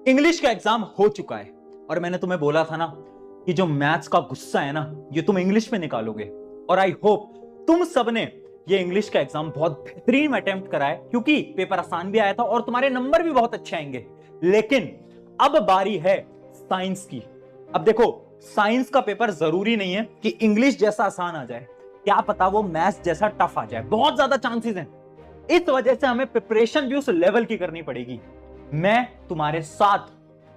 English का exam हो चुका है और मैंने तुम्हें बोला था ना कि जो मैथ्स का गुस्सा है ना ये तुम इंग्लिश में निकालोगे। और आई होप तुम सबने ये इंग्लिश का एग्जाम बहुत बेहतरीन अटेम्प्ट करा है, क्योंकि पेपर आसान भी आया था और तुम्हारे नंबर भी बहुत अच्छे आएंगे। लेकिन अब बारी है साइंस की। अब देखो, साइंस का पेपर जरूरी नहीं है कि इंग्लिश जैसा आसान आ जाए, क्या पता वो मैथ्स जैसा टफ आ जाए, बहुत ज्यादा चांसेस हैं। इस वजह से हमें प्रिपरेशन भी उस लेवल की करनी पड़ेगी। मैं तुम्हारे साथ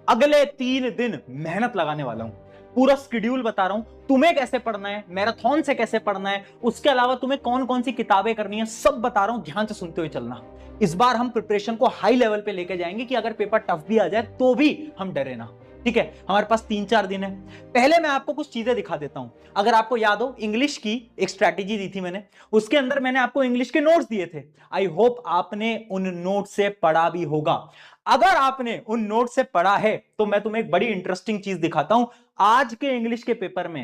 अगले 3 दिन मेहनत लगाने वाला हूं, पूरा शेड्यूल बता रहा हूं तुम्हें कैसे पढ़ना है, मैराथन से कैसे पढ़ना है, उसके अलावा तुम्हें कौन कौन सी किताबें करनी है, सब बता रहा हूं, ध्यान से सुनते हुए चलना। इस बार हम प्रिपरेशन को हाई लेवल पे लेके जाएंगे कि अगर पेपर टफ भी आ जाए तो भी हम डरे ना। ठीक है, हमारे पास 3-4 दिन है। पहले मैं आपको कुछ चीजें दिखा देता हूं। अगर आपको याद हो, इंग्लिश की एक स्ट्रैटेजी दी थी मैंने, उसके अंदर मैंने आपको इंग्लिश के नोट्स दिए थे। आई होप आपने उन नोट से पढ़ा भी होगा। अगर आपने उन नोट से पढ़ा है तो मैं तुम्हें एक बड़ी इंटरेस्टिंग चीज दिखाता हूं। आज के इंग्लिश के पेपर में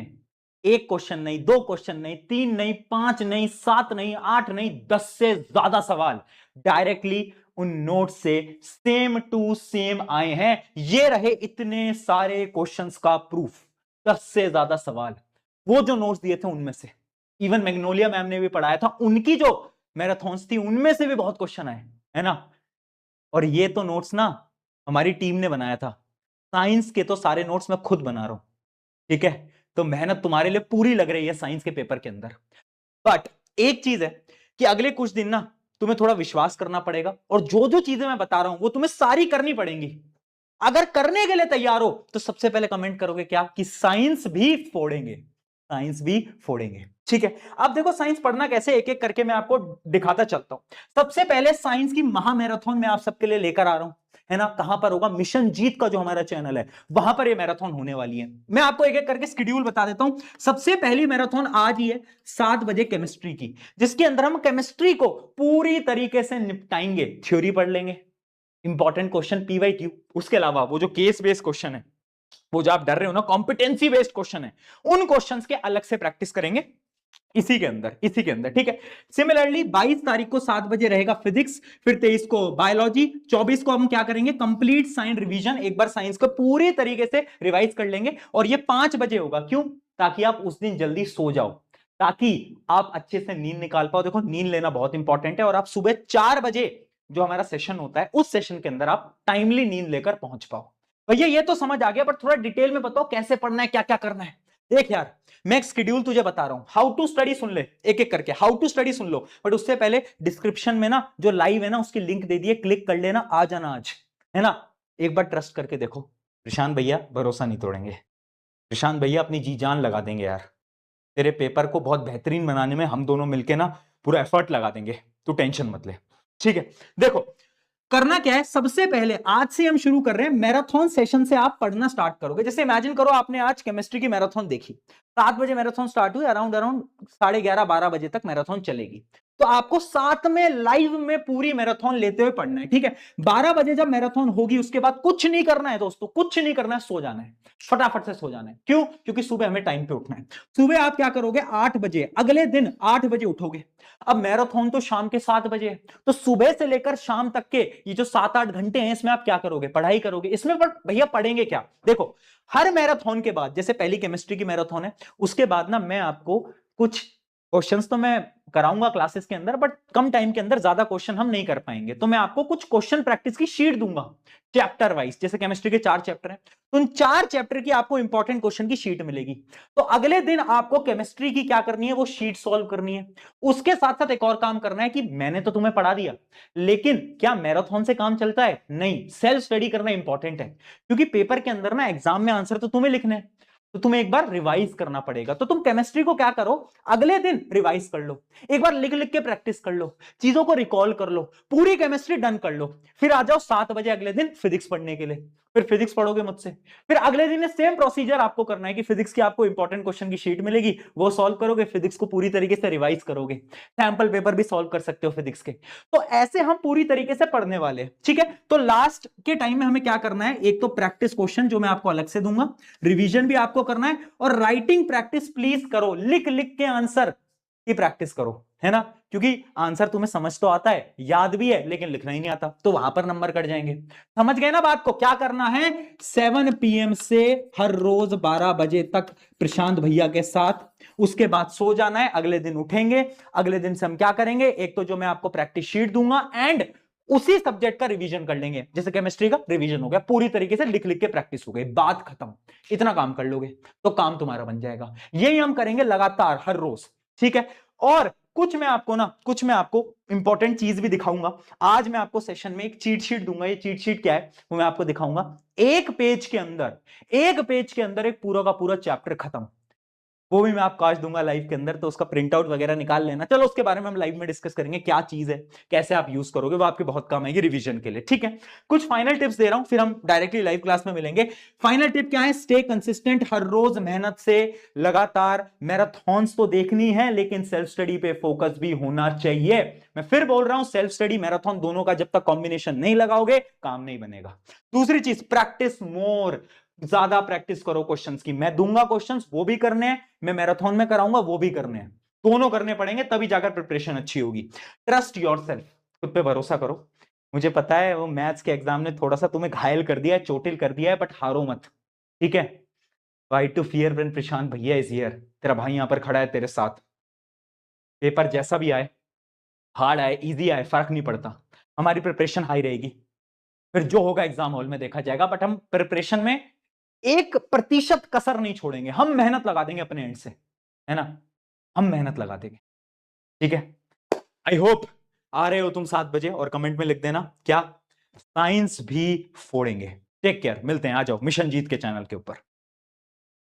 एक क्वेश्चन नहीं, दो क्वेश्चन नहीं, 3 नहीं, 5 नहीं, 7 नहीं, 8 नहीं, 10 से ज्यादा सवाल डायरेक्टली उन नोट से सेम टू सेम आए हैं। ये रहे इतने सारे क्वेश्चंस का प्रूफ। 10 से ज्यादा सवाल वो जो नोट्स दिए थे उनमें से, इवन मैग्नोलिया मैम ने भी पढ़ाया था, उनकी जो मैराथन्स थी उनमें से भी बहुत क्वेश्चन आए, है ना। और ये तो नोट्स ना हमारी टीम ने बनाया था। साइंस के तो सारे नोट्स मैं खुद बना रहा हूं। ठीक है, तो मेहनत तुम्हारे लिए पूरी लग रही है साइंस के पेपर के अंदर। बट एक चीज है कि अगले कुछ दिन ना तुम्हें थोड़ा विश्वास करना पड़ेगा, और जो जो चीजें मैं बता रहा हूं वो तुम्हें सारी करनी पड़ेंगी। अगर करने के लिए तैयार हो तो सबसे पहले कमेंट करोगे क्या, कि साइंस भी फोड़ेंगे, साइंस भी फोड़ेंगे। ठीक है, अब देखो साइंस पढ़ना कैसे, एक एक करके मैं आपको दिखाता चलता हूं। सबसे पहले साइंस की महामैराथन मैं आप सबके लिए लेकर आ रहा हूं, है ना। कहां पर होगा, मिशन जीत का जो हमारा चैनल है वहां पर ये मैराथन होने वाली है। मैं आपको एक एक करके शेड्यूल बता देता हूं। सबसे पहली मैराथन आज ही है 7 बजे केमिस्ट्री की, जिसके अंदर हम केमिस्ट्री को पूरी तरीके से निपटाएंगे। थ्योरी पढ़ लेंगे, इंपॉर्टेंट क्वेश्चन पीवाईक्यू, उसके अलावा वो जो केस बेस्ड क्वेश्चन है, वो जो आप डर रहे हो ना कॉम्पिटेंसी बेस्ड क्वेश्चन है, उन क्वेश्चंस के अलग से प्रैक्टिस करेंगे इसी के अंदर। ठीक है, सिमिलरली 22 तारीख को 7 बजे रहेगा फिजिक्स, फिर 23 को बायोलॉजी, 24 को हम क्या करेंगे, कंप्लीट साइंस रिवीजन, एक बार साइंस को पूरी तरीके से रिवाइज कर लेंगे। और ये 5 बजे होगा, क्यों, ताकि आप उस दिन जल्दी सो जाओ, ताकि आप अच्छे से नींद निकाल पाओ। देखो नींद लेना बहुत इंपॉर्टेंट है, और आप सुबह 4 बजे जो हमारा सेशन होता है उस सेशन के अंदर आप टाइमली नींद लेकर पहुंच पाओ। भैया ये तो समझ आ गया, पर थोड़ा डिटेल में बताओ कैसे पढ़ना है, क्या क्या करना है। देख यार, मैं एक शेड्यूल तुझे बता रहा हूं, हाउ टू स्टडी सुन ले, एक एक करके हाउ टू स्टडी सुन लो। बट उससे पहले डिस्क्रिप्शन में ना जो लाइव है ना उसकी लिंक दे दिए, क्लिक कर लेना, आ जाना आज, है ना। एक बार ट्रस्ट करके देखो, प्रशांत भैया भरोसा नहीं तोड़ेंगे, प्रशांत भैया अपनी जी जान लगा देंगे यार। तेरे पेपर को बहुत बेहतरीन बनाने में हम दोनों मिलके ना पूरा एफर्ट लगा देंगे, तू टेंशन मत ले। ठीक है, देखो करना क्या है, सबसे पहले आज से हम शुरू कर रहे हैं, मैराथन सेशन से आप पढ़ना स्टार्ट करोगे। जैसे इमेजिन करो आपने आज केमिस्ट्री की मैराथन देखी, 7 बजे मैराथन स्टार्ट हुई, अराउंड अराउंड 11:30-12 बजे तक मैराथन चलेगी। तो आपको साथ में लाइव में पूरी मैराथन लेते हुए पढ़ना है। ठीक है, 12 बजे जब मैराथन होगी उसके बाद कुछ नहीं करना है दोस्तों, कुछ नहीं करना है, सो जाना है, फटाफट से सो जाना है। क्यों, क्योंकि सुबह हमें टाइम पे उठना है। सुबह आप क्या करोगे, 8 बजे, अगले दिन 8 बजे उठोगे। अब मैराथन तो शाम के 7 बजे है, तो सुबह से लेकर शाम तक के ये जो 7-8 घंटे हैं इसमें आप क्या करोगे, पढ़ाई करोगे। इसमें पर भैया पढ़ेंगे क्या, देखो हर मैराथन के बाद, जैसे पहली केमिस्ट्री की मैराथन है, उसके बाद ना मैं आपको कुछ क्वेश्चंस तो मैं कराऊंगा क्लासेस के अंदर, बट कम टाइम के अंदर ज्यादा क्वेश्चन हम नहीं कर पाएंगे, तो मैं आपको कुछ क्वेश्चन प्रैक्टिस की शीट दूंगा चैप्टर वाइज। जैसे केमिस्ट्री के 4 चैप्टर हैं, तो उन 4 चैप्टर की आपको इंपॉर्टेंट क्वेश्चन की शीट मिलेगी। तो अगले दिन आपको केमिस्ट्री की क्या करनी है, वो शीट सॉल्व करनी है। उसके साथ साथ एक और काम करना है कि मैंने तो तुम्हें पढ़ा दिया, लेकिन क्या मैराथन से काम चलता है, नहीं, सेल्फ स्टडी करना इंपॉर्टेंट है। क्योंकि पेपर के अंदर ना एग्जाम में आंसर तो तुम्हें लिखने हैं, तो तुम्हें एक बार रिवाइज करना पड़ेगा। तो तुम केमिस्ट्री को क्या करो, अगले दिन रिवाइज कर लो, एक बार लिख लिख के प्रैक्टिस कर लो, चीजों को रिकॉल कर लो, पूरी केमिस्ट्री डन कर लो। फिर आ जाओ 7 बजे अगले दिन फिजिक्स पढ़ने के लिए, फिर फिजिक्स पढ़ोगे मुझसे। फिर अगले दिन सेम प्रोसीजर आपको करना है कि फिजिक्स की आपको इंपॉर्टेंट क्वेश्चन की शीट मिलेगी, वो सॉल्व करोगे, फिजिक्स को पूरी तरीके से रिवाइज करोगे, सैंपल पेपर भी सॉल्व कर सकते हो फिजिक्स के। तो ऐसे हम पूरी तरीके से पढ़ने वाले हैं। ठीक है, तो लास्ट के टाइम में हमें क्या करना है, एक तो प्रैक्टिस क्वेश्चन जो मैं आपको अलग से दूंगा, रिवीजन भी आपको करना है, और राइटिंग प्रैक्टिस प्लीज करो, लिख लिख के आंसर कि प्रैक्टिस करो, है ना, क्योंकि आंसर तुम्हें समझ तो आता है, याद भी है, लेकिन लिखना ही नहीं आता, तो वहां पर नंबर कट जाएंगे। समझ गए ना बात को? क्या करना है, 7 PM से हर रोज 12 बजे तक प्रशांत भैया के साथ, उसके बाद सो जाना है, अगले दिन उठेंगे, अगले दिन से हम क्या करेंगे, एक तो जो मैं आपको प्रैक्टिस शीट दूंगा एंड उसी सब्जेक्ट का रिवीजन कर लेंगे। जैसे केमिस्ट्री का रिवीजन हो गया, पूरी तरीके से लिख लिख के प्रैक्टिस हो गई, बात खत्म। इतना काम कर लोगे तो काम तुम्हारा बन जाएगा। यही हम करेंगे लगातार हर रोज, ठीक है। और कुछ मैं आपको इंपॉर्टेंट चीज भी दिखाऊंगा। आज मैं आपको सेशन में एक चीट शीट दूंगा। ये चीट शीट क्या है वो मैं आपको दिखाऊंगा। एक पेज के अंदर एक पूरा का पूरा चैप्टर खत्म, वो भी मैं आपको आज दूंगा लाइव के अंदर, तो उसका प्रिंट आउट वगैरह निकाल लेना। चलो उसके बारे में हम लाइव में डिस्कस करेंगे, क्या चीज है, कैसे आप यूज करोगे, वो आपके बहुत काम आएगी रिवीजन के लिए, ठीक है। कुछ फाइनल टिप्स दे रहा हूं, फिर हम डायरेक्टली लाइव क्लास में मिलेंगे। फाइनल टिप क्या है, स्टे कंसिस्टेंट, हर रोज मेहनत से लगातार। मैराथॉन्स तो देखनी है, लेकिन सेल्फ स्टडी पे फोकस भी होना चाहिए। मैं फिर बोल रहा हूं, सेल्फ स्टडी मैराथन दोनों का जब तक कॉम्बिनेशन नहीं लगाओगे काम नहीं बनेगा। दूसरी चीज, प्रैक्टिस मोर, ज्यादा प्रैक्टिस करो क्वेश्चंस की। मैं दूंगा क्वेश्चंस, वो भी करने हैं, मैं मैराथन में कराऊंगा, वो भी करने हैं, दोनों करने पड़ेंगे, तभी जाकर प्रिपरेशन अच्छी होगी। ट्रस्ट योरसेल्फ, खुद पे भरोसा करो। मुझे पता है वो मैथ्स के एग्जाम ने थोड़ा सा तुम्हें घायल कर दिया है, चोटिल कर दिया है, बट हारो मत, ठीक है। फाइट टू फियर व्हेन प्रशांत भैया इज हियर। तेरा भाई यहां पर खड़ा है तेरे साथ। पेपर जैसा भी आए, हार्ड आए इजी आए, फर्क नहीं पड़ता, हमारी प्रिपरेशन हाई रहेगी। फिर जो होगा एग्जाम हॉल में देखा जाएगा, बट हम प्रिपरेशन में 1% कसर नहीं छोड़ेंगे। हम मेहनत लगा देंगे अपने एंड से, है ना, हम मेहनत लगा देंगे, ठीक है। आई होप आ रहे हो तुम 7 बजे, और कमेंट में लिख देना क्या, साइंस भी फोड़ेंगे। टेक केयर, मिलते हैं, आ जाओ मिशन जीत के चैनल के ऊपर।